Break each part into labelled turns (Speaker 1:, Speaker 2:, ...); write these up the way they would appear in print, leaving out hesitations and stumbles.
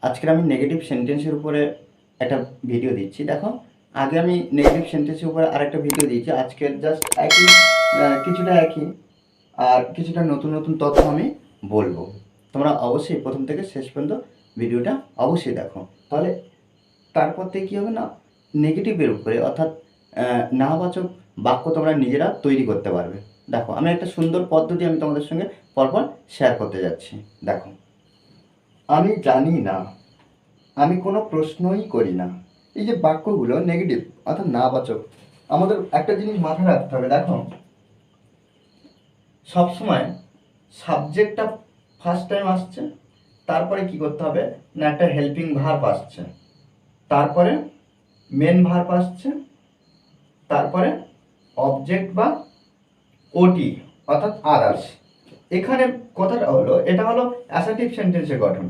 Speaker 1: আজকের আমি নেগেটিভ সেন্টেন্সের উপরে একটা ভিডিও দিচ্ছি। দেখো, আগে আমি নেগেটিভ সেন্টেন্সের উপরে আরেকটা ভিডিও দিয়েছি। আজকের জাস্ট একই, কিছুটা একই, আর কিছুটা নতুন নতুন তথ্য আমি বলবো। তোমরা অবশ্যই প্রথম থেকে শেষ পর্যন্ত ভিডিওটা অবশ্যই দেখো। তাহলে তারপর থেকে কী হবে না, নেগেটিভের উপরে অর্থাৎ নাবাচক বাক্য তোমরা নিজেরা তৈরি করতে পারবে। দেখো, আমি একটা সুন্দর পদ্ধতি আমি তোমাদের সঙ্গে পরপর শেয়ার করতে যাচ্ছি। দেখো, আমি জানি না, আমি কোনো প্রশ্নই করি না। এই যে বাক্যগুলো নেগেটিভ অর্থাৎ নাবাচক, আমাদের একটা জিনিস মাথায় রাখতে হবে। দেখো, সবসময় সাবজেক্টটা ফার্স্ট টাইম আসছে, তারপরে কি করতে হবে না, একটা হেল্পিং ভার্ব আসছে, তারপরে মেন ভার্ব আসছে, তারপরে অবজেক্ট বা ওটি অর্থাৎ আদার্স। এখানে কথাটা হলো, এটা হলো অ্যাসার্টিভ সেন্টেন্সের গঠন।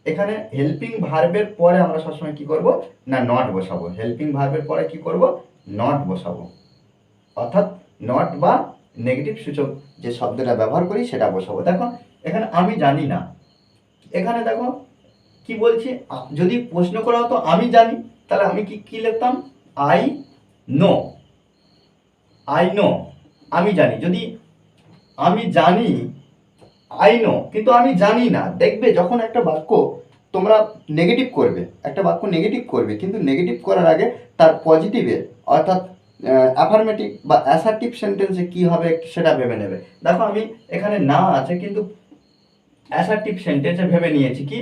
Speaker 1: এখানে হেল্পিং ভার্বের পরে আমরা সবসময় কি করব না, নট বসাবো। হেল্পিং ভার্বের পরে কি করব, নট বসাবো, অর্থাৎ নট বা নেগেটিভ সূচক যে শব্দটা ব্যবহার করি সেটা বসাবো। দেখো, এখানে আমি জানি না, এখানে দেখো কি বলছি, যদি প্রশ্ন করা হতো আমি জানি, তাহলে আমি কি লিখতাম, আই নো। আই নো, আমি জানি। যদি আমি জানি, আই নো, কিন্তু আমি জানি না। দেখবে যখন একটা বাক্য তোমরা নেগেটিভ করবে, একটা বাক্য নেগেটিভ করবে, কিন্তু নেগেটিভ করার আগে তার পজিটিভে অর্থাৎ অ্যাফার্মেটিভ বা অ্যাসার্টিভ সেন্টেন্সে কী হবে সেটা ভেবে নেবে। দেখো, আমি এখানে না আছে, কিন্তু অ্যাসার্টিভ সেন্টেন্সে ভেবে নিয়েছি কি,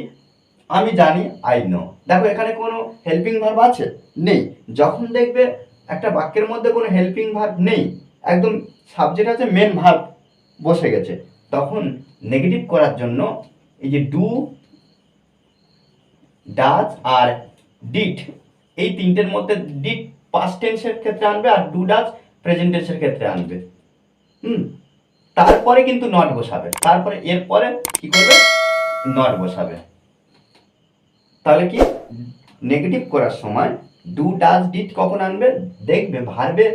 Speaker 1: আমি জানি, আই নো। দেখো, এখানে কোনো হেল্পিং ভার্ব আছে নেই। যখন দেখবে একটা বাক্যের মধ্যে কোনো হেল্পিং ভার্ব নেই, একদম সাবজেক্ট আছে, মেন ভার্ব বসে গেছে, তখন নেগেটিভ করার জন্য এই যে ডু, ডাজ আর ডিড, এই তিনটের মধ্যে ডিড পাস্ট টেন্সের ক্ষেত্রে আনবে, আর ডু ডাজ প্রেজেন্ট টেন্সের ক্ষেত্রে আনবে। তারপরে কিন্তু নট বসাবে, তারপরে এরপরে কি করবে, নট বসাবে। তাহলে কি, নেগেটিভ করার সময় ডু ডাজ ডিড কখন আনবে, দেখবে ভার্বে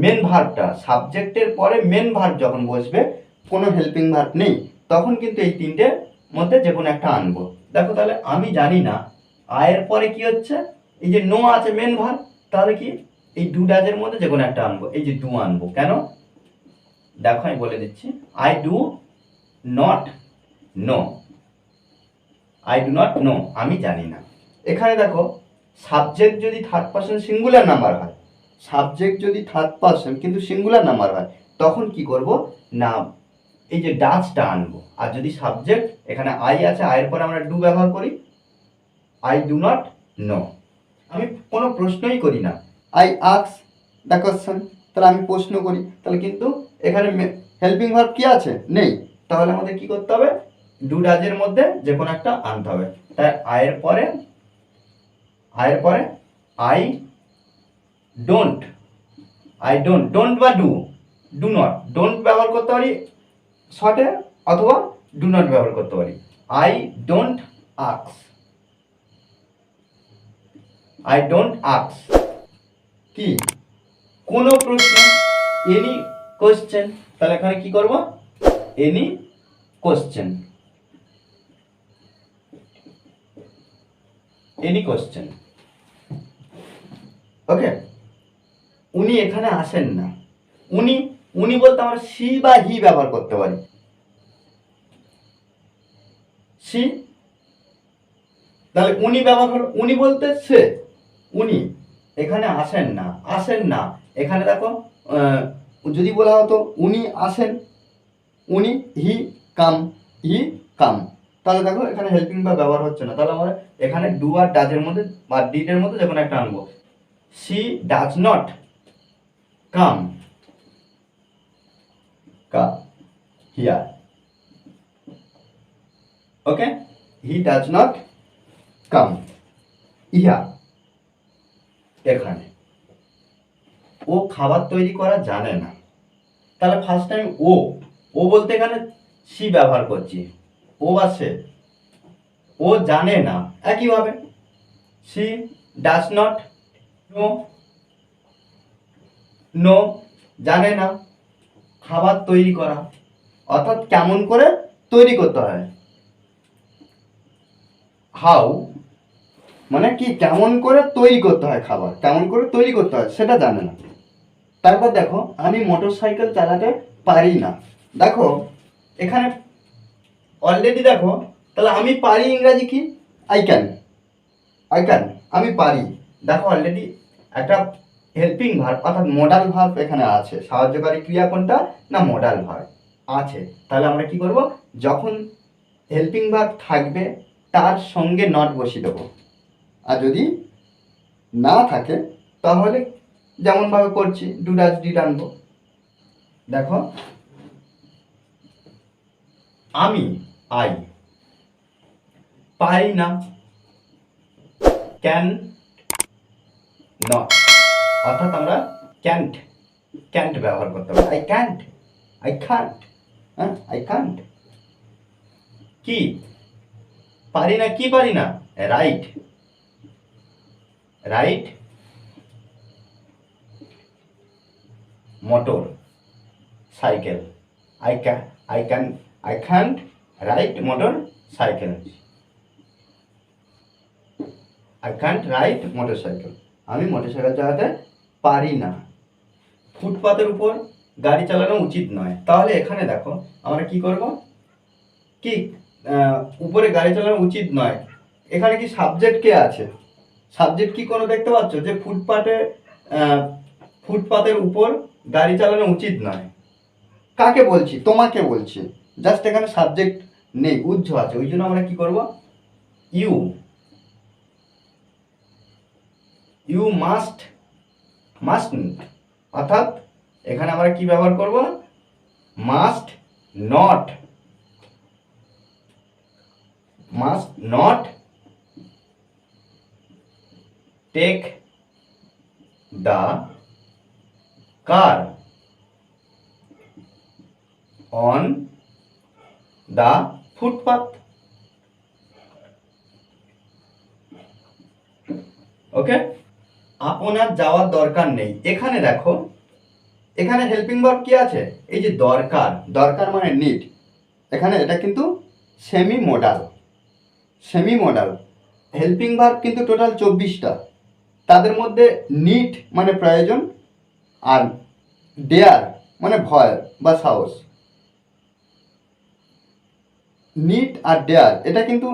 Speaker 1: মেন ভার্বটা, সাবজেক্টের পরে মেন ভার্ব যখন বসবে, কোনো হেল্পিং ভার্ব নেই, তখন কিন্তু এই তিনটের মধ্যে যে কোনো একটা আনবো। দেখো, তাহলে আমি জানি না, আয়ের পরে কি হচ্ছে, এই যে নো আছে মেন ভার্ব, তাহলে কি এই ডু ডাজের মধ্যে যে কোনো একটা আনবো, এই যে ডু আনবো। কেন, দেখো আমি বলে দিচ্ছি, I do not know. I do not know, আমি জানি না। এখানে দেখো, সাবজেক্ট যদি থার্ড পারসন সিঙ্গুলার নাম্বার হয়, সাবজেক্ট যদি থার্ড পারসন কিন্তু সিঙ্গুলার নাম্বার হয়, তখন কি করব না, এই যে ডাজটা আনবো। আর যদি সাবজেক্ট এখানে আই আছে, আয়ের পরে আমরা ডু ব্যবহার করি, আই ডু নট নো, আমি কোনো প্রশ্নই করি না। আই আস্ক দ্য কোশ্চেন, তাহলে আমি প্রশ্ন করি, তাহলে কিন্তু এখানে হেল্পিং ভার্ব কি আছে, নেই। তাহলে আমাদের কি করতে হবে, ডু ডাজের মধ্যে যে কোনো একটা আনতে হবে। তাই আয়ের পরে I don't, I don't, don't বা ডু, ডু নট, ডোন্ট ব্যবহার করতে পারি শর্টে, অথবা ডু নট ব্যবহার করতে পারি। I don't ask, I don't ask কি, কোনো প্রশ্ন, এনি কোশ্চেন। তাহলে এখানে কি করব, এনি কোশ্চেন, এনি কোশ্চেন। ওকে, উনি এখানে আসেন না, উনি, উনি বলতে আমরা সি বা হি ব্যবহার করতে পারি। সি, তাহলে উনি ব্যবহার হলো, উনি বলতে সে, উনি এখানে আসেন না, আসেন না। এখানে দেখো, যদি বলা হতো উনি আসেন, উনি, হি কাম, হি কাম, তাহলে দেখো এখানে হেল্পিং বা ব্যবহার হচ্ছে না। তাহলে আমরা এখানে ডু আর ডাজের মধ্যে বা ডিডের মধ্যে যে কোনো একটা আনবো। She does not come here, okay, he does not come here, এখানে ও খাবার তৈরি করা জানে না। তাহলে ফার্স্ট টাইম ও বলতে এখানে সি ব্যবহার করছি, ও বা সে, ও জানে না। একইভাবে she does not know, know জানে না খাবার তৈরি করা, অর্থাৎ কেমন করে তৈরি করতে হয়। হাউ মানে কি, কেমন করে তৈরি করতে হয় খাবার, কেমন করে তৈরি করতে হয় সেটা জানে না। তারপর দেখো আমি মোটর সাইকেল চালাতে পারি না। দেখো এখানে অলরেডি দেখো, তাহলে আমি পারি ইংরাজি কি, আই ক্যান। আই ক্যান আমি পারি। দেখো অলরেডি একটা হেল্পিং ভার্ব অর্থাৎ মডাল ভার্ব এখানে আছে। সাহায্যকারী ক্রিয়া কোনটা না মডাল ভার্ব আছে। তাহলে আমরা কি করব, যখন হেল্পিং ভার্ব থাকবে তার সঙ্গে নট বসিয়ে দেবো। আর যদি না থাকে তাহলে যেমনভাবে করছি ডু ডাজ ডিড আনবো। দেখো আমি আই পারি না, ক্যান নট, অর্থাৎ আমরা ক্যান্ট ক্যান্ট ব্যবহার করতে হবে। আই ক্যান্ট, আই কান্ট, হ্যাঁ আই কান্ট। কি পারি না, কি পারি না, right right motor cycle. I can't right motor cycle. I can't right motor cycle, আমি মোটর সাইকেল চালাতে পারি না। ফুটপাতের উপর গাড়ি চালানো উচিত নয়। তাহলে এখানে দেখো আমরা কি করব, কি উপরে গাড়ি চালানো উচিত নয়, এখানে কি সাবজেক্ট কে আছে, সাবজেক্ট কি কোনো দেখতে পাচ্ছ যে ফুটপাতের উপর গাড়ি চালানো উচিত নয়। কাকে বলছি, তোমাকে বলছি। জাস্ট এখানে সাবজেক্ট নেই, উজ্জ্ব আছে, ওই জন্য আমরা কি করব, ইউ মাস্ট অর্থাৎ এখানে আমরা কি ব্যবহার করব, must not take the car on the footpath. Okay, আপনার যাওয়ার দরকার নেই। এখানে দেখো এখানে হেল্পিং ভার্ব কি আছে, এই যে দরকার মানে নিড। এখানে এটা কিন্তু সেমি মডাল। হেল্পিং ভার্ব কিন্তু টোটাল 24টা, তাদের মধ্যে নিড মানে প্রয়োজন, আর ডেয়ার মানে ভয় বা সাহস। নিড আর ডেয়ার এটা কিন্তু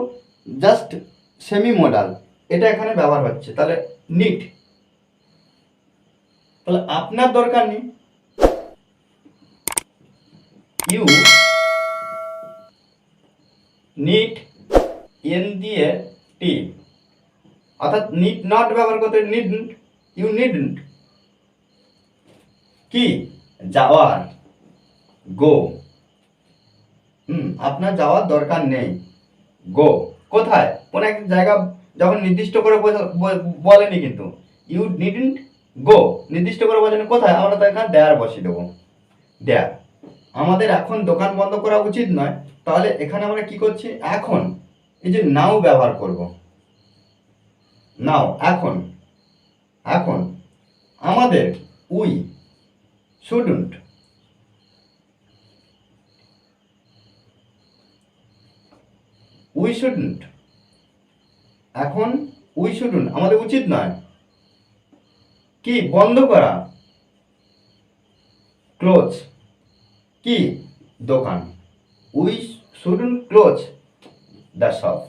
Speaker 1: জাস্ট সেমি মডাল, এটা এখানে ব্যবহার হচ্ছে। তাহলে নিড, তাহলে আপনার দরকার নেই, ইউ নিড এন দিয়ে টি, অর্থাৎ নিড নট ব্যবহার করতে নিডন্ট, ইউ নিডন্ট। কি যাওয়ার, গো, আপনার যাওয়ার দরকার নেই, গো। কোথায়, কোন একটা জায়গা যখন নির্দিষ্ট করে বলেনি কিন্তু, ইউ নিডন্ট গো নির্দিষ্ট করে বলেনি কোথায়, আমরা তো এখানে দেয়ার বসিয়ে দেবো, দেয়ার। আমাদের এখন দোকান বন্ধ করা উচিত নয়। তাহলে এখানে আমরা কি করছি, এখন এই যে নাও ব্যবহার করব, নাও এখন আমাদের উই শুডন্ট, এখন উই শুডন্ট আমাদের উচিত নয়। কি বন্ধ করা, ক্লোজ, কি দোকান, we shouldn't close the shop.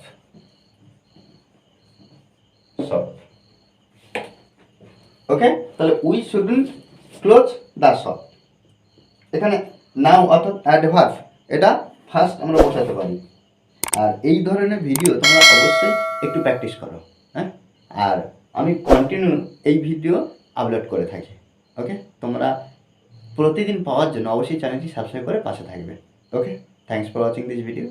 Speaker 1: Okay, তাহলে we shouldn't close the shop. এখানে নাও অর্থাৎ অ্যাডভার্ব, এটা ফার্স্ট আমরা বসাতে পারি। আর এই ধরনের ভিডিও তোমরা অবশ্যই একটু প্র্যাকটিস করো, হ্যাঁ। আর আমি কন্টিনিউ এই ভিডিও আপলোড করে থাকি। ওকে, তোমরা প্রতিদিন পাওয়ার জন্য অবশ্যই চ্যানেলটি সাবস্ক্রাইব করে পাশে থাকবে। Okay, thanks for watching this video.